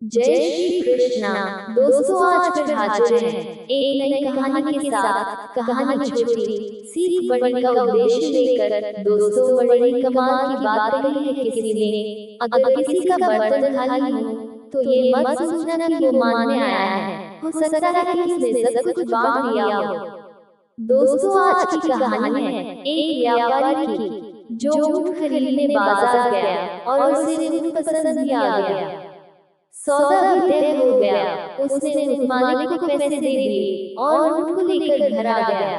जय श्री कृष्णा। दोस्तों आज फिर हाजिर हैं एक नई कहानी के साथ। कहानी छोटी सीख बड़ी का उद्देश्य लेकर। दोस्तों बड़ी कमाल की बात कही है किसी ने, अगर किसी का बर्तन खाली हो तो ये मत सोचना कि वो मांगने आया है, हो सकता है कि उसने सब कुछ बांट दिया हो। दोस्तों आज की कहानी है एक व्यापारी की, जो ऊँट खरीदने बाजार गया और उसे ऊँट पसंद भी आ गया। सौदा भी तय हो गया। उसने ऊँट मालिक को पैसे दे दिए और ऊँट को लेकर घर आ गया।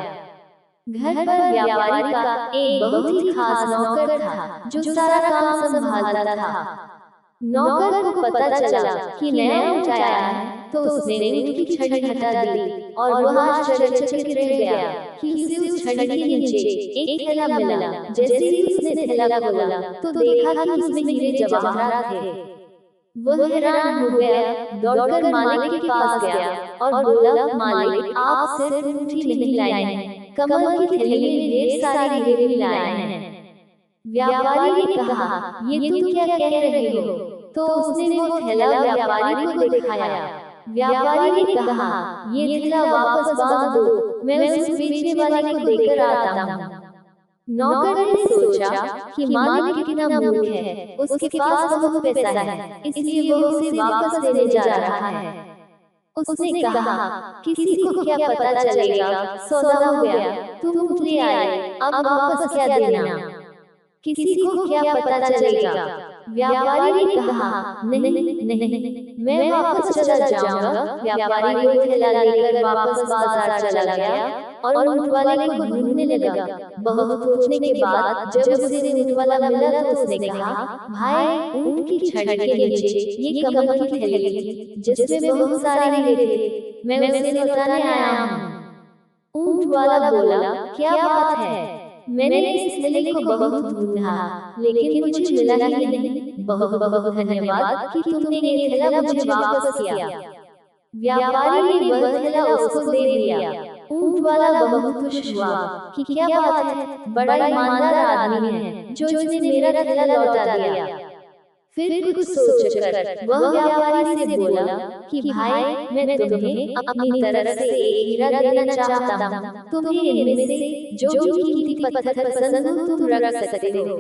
घर पर व्यापारी का एक बहुत ही खास नौकर था, जो सारा काम संभालता था। नौकर को पता चला कि नया ऊँट आया है, तो उसने ऊँट की छड़ी हटा दी और वह आश्चर्यचकित रह गया कि उसे उस छड़ी के नीचे एक थैला मिला। जैसे ही उसने थैला खोला तो देखा कि उसमें हीरे जवाहरात थे। वह हैरान हो गया, दौड़कर मालिक के पास गया और बोला, मालिक आप सिर्फ ऊँट ही नहीं लाए हैं, कमल की थैली में ढेर सारे हीरे भी लाए हैं। व्यापारी ने कहा, ये तुम क्या कह रहे हो? तो उसने वो थैला व्यापारी को दिखाया। व्यापारी ने कहा, ये थैला वापस बांध दो, मैं उस बेचने वाले को देकर आता हूँ। नौकर ने सोचा कि मालिक कितना मूर्ख है, उसके पास बहुत पैसा है, इसलिए वो उसे वापस देने जा रहा है। उसने कहा, किसी को क्या पता चलेगा, सौदा हो गया, तुम ऊँट ले आए, अब वापस क्या देना? किसी को क्या पता चलेगा? व्यापारी ने कहा, नहीं नहीं, मैं वापस चला जाऊंगा। व्यापारी वो थैला लेकर वापस बाजार चला गया और ऊँट वाले को ढूंढने लगा। बहुत सोचने के बाद जब उसे ऊँट वाला मिला तो उसने कहा, भाई, ऊँट की छड़ी के नीचे ये कमल की थैली थी, जिसमें बहुत सारे हीरे थे, मैं उसे लौटाने आया हूँ। ऊँट वाला बोला, क्या बात है, मैंने इस थैले को बहुत ढूंढा, लेकिन मुझे मिला ही नहीं। बहुत बहुत धन्यवाद कि तुमने ये थैला मुझे वापस किया। व्यापारी ने वह थैला उसको दे दिया। ऊँट वाला बहुत खुश हुआ कि क्या बात है, बड़ा ईमानदार आदमी है जो इसने मेरा थैला लौटा दिया। फिर कुछ सोचकर वह व्यापारी से बोला कि भाई, मैं तुम्हें अपनी तरफ से एक हीरा देना चाहता हूँ, तुम्हें इनमें से जो भी कीमती पत्थर पसंद हो तुम रख सकते हो।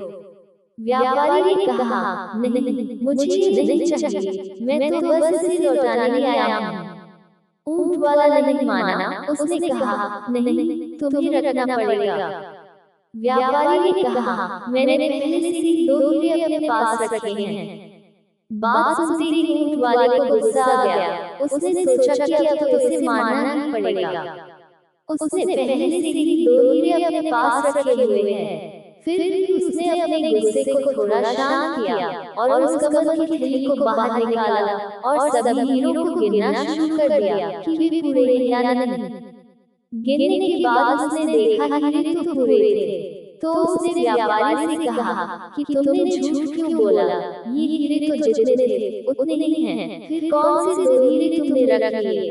व्यापारी ने कहा, नहीं, मुझे ये नहीं चाहिए, मैं तो बस इसे लौटाने ही आया हूँ। ऊँट वाला नहीं माना, उसने कहा, नहीं, तुम्हें रखना पड़ेगा। व्यापारी ने कहा, मैंने पहले से ही 2 हीरे अपने पास रखे हैं। बात सुनते ही ऊँट वाले को गुस्सा आ गया। उसने सोचा कि अब तो इसे मारना ही पड़ेगा। उसने पहले से ही 2 हीरे अपने पास रखे हुए हैं। फिर भी उसने अपने गुस्से को थोड़ा शांत किया और उस कमल की थैली को बाहर निकाला और सभी हीरों को गिनना शुरू कर दिया कि वे पूरे हैं या नहीं। गिनने के बाद उसने देखा हीरे तो पूरे थे। तो उसने व्यापारी से कहा कि तुमने झूठ क्यों बोला, ये हीरे तो जितने थे उतने ही हैं, फिर कौन से 2 हीरे तुमने रख लिए?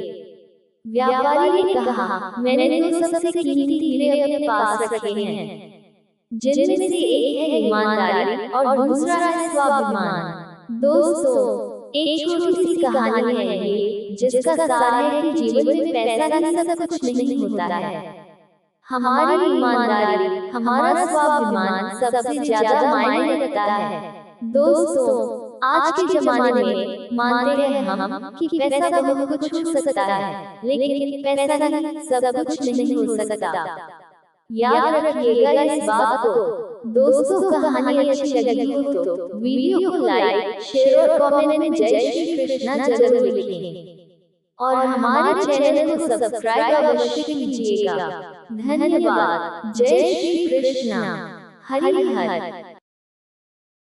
व्यापारी ने कहा, मैंने तो सबसे कीमती हीरे अपने पास रखे हैं, जिनमें से एक है ईमानदारी और दूसरा है स्वाभिमान। दोस्तों, एक छोटी सी कहानी है ये, जिसका सार है कि जीवन में पैसा ही सब कुछ नहीं होता है। हमारी ईमानदारी, हमारा स्वाभिमान सबसे ज्यादा मायने रखता है। दोस्तों, आज के जमाने में मानते हैं हम कि पैसा बहुत कुछ हो सकता है, लेकिन पैसा ही सब कुछ नहीं हो सकता। याद रखिएगा इस बात को। दोस्तों, कहानी अच्छी लगी हो तो वीडियो को लाइक, शेयर और कमेंट में जय श्री कृष्णा जरूर लिखें और हमारे चैनल को सब्सक्राइब अवश्य कीजिएगा। धन्यवाद। जय श्री कृष्णा। हरि हर।